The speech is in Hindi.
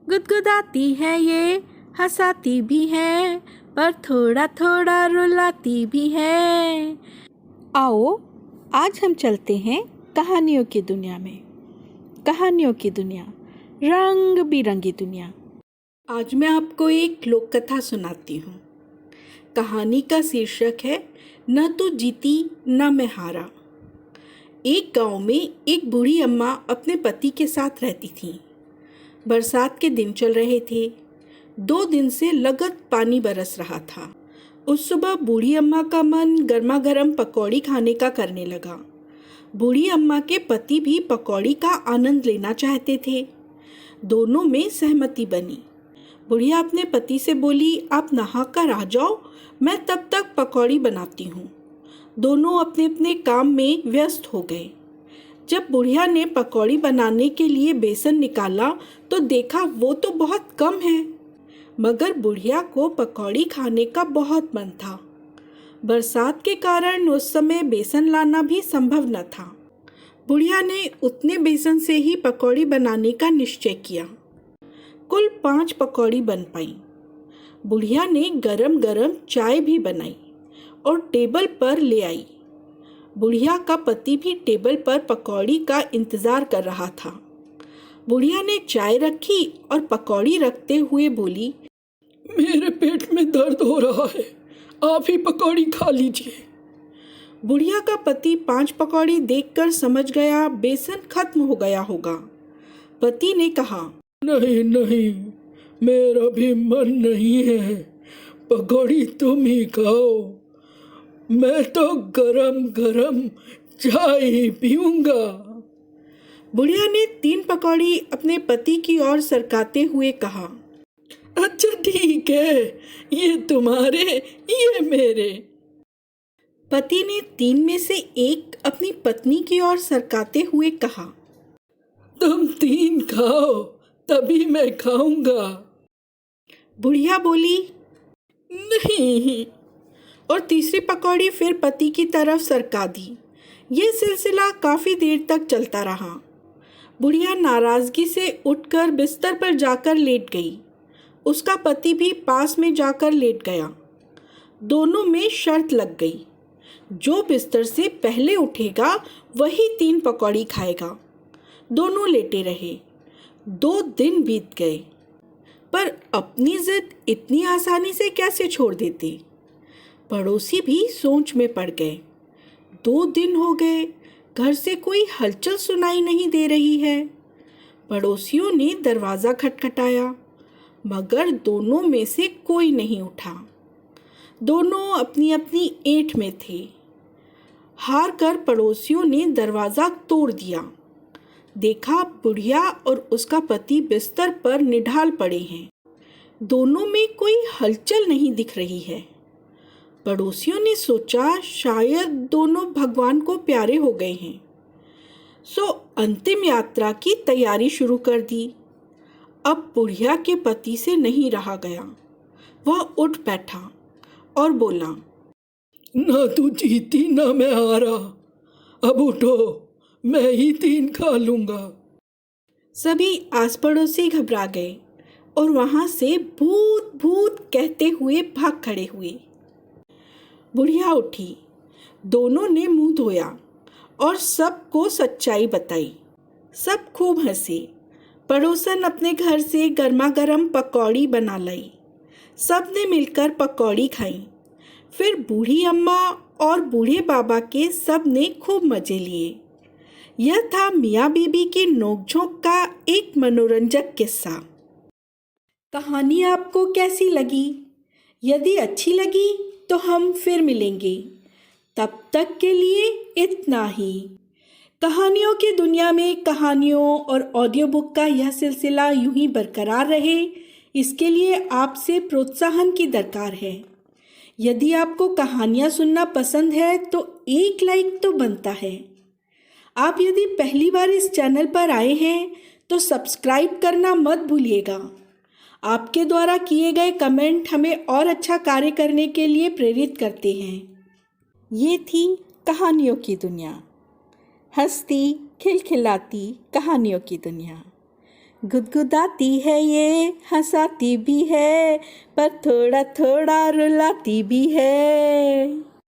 गुदगुदाती है ये, हंसाती भी है, पर थोड़ा थोड़ा रुलाती भी है। आओ आज हम चलते हैं कहानियों की दुनिया में। कहानियों की दुनिया, रंग बिरंगी दुनिया। आज मैं आपको एक लोक कथा सुनाती हूँ। कहानी का शीर्षक है न तो जीती न मैं हारा। एक गांव में एक बूढ़ी अम्मा अपने पति के साथ रहती थी। बरसात के दिन चल रहे थे। 2 दिन से लगत पानी बरस रहा था। उस सुबह बूढ़ी अम्मा का मन गर्मा गर्म पकौड़ी खाने का करने लगा। बूढ़ी अम्मा के पति भी पकौड़ी का आनंद लेना चाहते थे। दोनों में सहमति बनी। बुढ़िया अपने पति से बोली, आप नहा कर आ जाओ, मैं तब तक पकौड़ी बनाती हूँ। दोनों अपने अपने काम में व्यस्त हो गए। जब बुढ़िया ने पकौड़ी बनाने के लिए बेसन निकाला तो देखा वो तो बहुत कम है। मगर बुढ़िया को पकौड़ी खाने का बहुत मन था। बरसात के कारण उस समय बेसन लाना भी संभव न था। बुढ़िया ने उतने बेसन से ही पकौड़ी बनाने का निश्चय किया। कुल 5 पकौड़ी बन पाई। बुढ़िया ने गरम गरम चाय भी बनाई और टेबल पर ले आई। बुढ़िया का पति भी टेबल पर पकौड़ी का इंतजार कर रहा था। बुढ़िया ने चाय रखी और पकौड़ी रखते हुए बोली, मेरे पेट में दर्द हो रहा है, आप ही पकौड़ी खा लीजिए। बुढ़िया का पति 5 पकौड़ी देखकर समझ गया बेसन खत्म हो गया होगा। पति ने कहा, नहीं नहीं, मेरा भी मन नहीं है, पकौड़ी तुम ही खाओ, मैं तो गरम गरम चाय ही पीऊंगा। बुढ़िया ने 3 पकौड़ी अपने पति की ओर सरकाते हुए कहा, अच्छा ठीक है, ये तुम्हारे, ये मेरे। पति ने 3 में से 1 अपनी पत्नी की ओर सरकाते हुए कहा, तुम 3 खाओ, तभी मैं खाऊंगा। बुढ़िया बोली, नहीं, और तीसरी पकौड़ी फिर पति की तरफ सरका दी। ये सिलसिला काफ़ी देर तक चलता रहा। बुढ़िया नाराज़गी से उठकर बिस्तर पर जाकर लेट गई। उसका पति भी पास में जाकर लेट गया। दोनों में शर्त लग गई, जो बिस्तर से पहले उठेगा वही 3 पकौड़ी खाएगा। दोनों लेटे रहे। 2 दिन बीत गए, पर अपनी जिद इतनी आसानी से कैसे छोड़ देते। पड़ोसी भी सोच में पड़ गए। 2 दिन हो गए, घर से कोई हलचल सुनाई नहीं दे रही है। पड़ोसियों ने दरवाज़ा खटखटाया, मगर दोनों में से कोई नहीं उठा। दोनों अपनी अपनी ऐंठ में थे। हार कर पड़ोसियों ने दरवाज़ा तोड़ दिया। देखा बुढ़िया और उसका पति बिस्तर पर निढाल पड़े हैं। दोनों में कोई हलचल नहीं दिख रही है। पड़ोसियों ने सोचा शायद दोनों भगवान को प्यारे हो गए हैं, सो अंतिम यात्रा की तैयारी शुरू कर दी। अब बुढ़िया के पति से नहीं रहा गया। वह उठ बैठा और बोला, ना तू जीती ना मैं हारा, अब उठो, मैं ही 3 खा लूंगा। सभी आस पड़ोसी घबरा गए और वहां से भूत भूत कहते हुए भाग खड़े हुए। बुढ़िया उठी। दोनों ने मुंह धोया और सबको सच्चाई बताई। सब खूब हंसे। पड़ोसन अपने घर से गर्मा गर्म पकौड़ी बना लाई। सब ने मिलकर पकौड़ी खाई। फिर बूढ़ी अम्मा और बूढ़े बाबा के सब ने खूब मज़े लिए। यह था मियाँ बीबी की नोकझोंक का एक मनोरंजक किस्सा। कहानी आपको कैसी लगी? यदि अच्छी लगी तो हम फिर मिलेंगे। तब तक के लिए इतना ही। कहानियों की दुनिया में कहानियों और ऑडियो बुक का यह सिलसिला यूं ही बरकरार रहे, इसके लिए आपसे प्रोत्साहन की दरकार है। यदि आपको कहानियाँ सुनना पसंद है तो एक लाइक तो बनता है। आप यदि पहली बार इस चैनल पर आए हैं तो सब्सक्राइब करना मत भूलिएगा। आपके द्वारा किए गए कमेंट हमें और अच्छा कार्य करने के लिए प्रेरित करते हैं। ये थी कहानियों की दुनिया, हंसती खिलखिलाती कहानियों की दुनिया। गुदगुदाती है ये, हंसाती भी है, पर थोड़ा थोड़ा रुलाती भी है।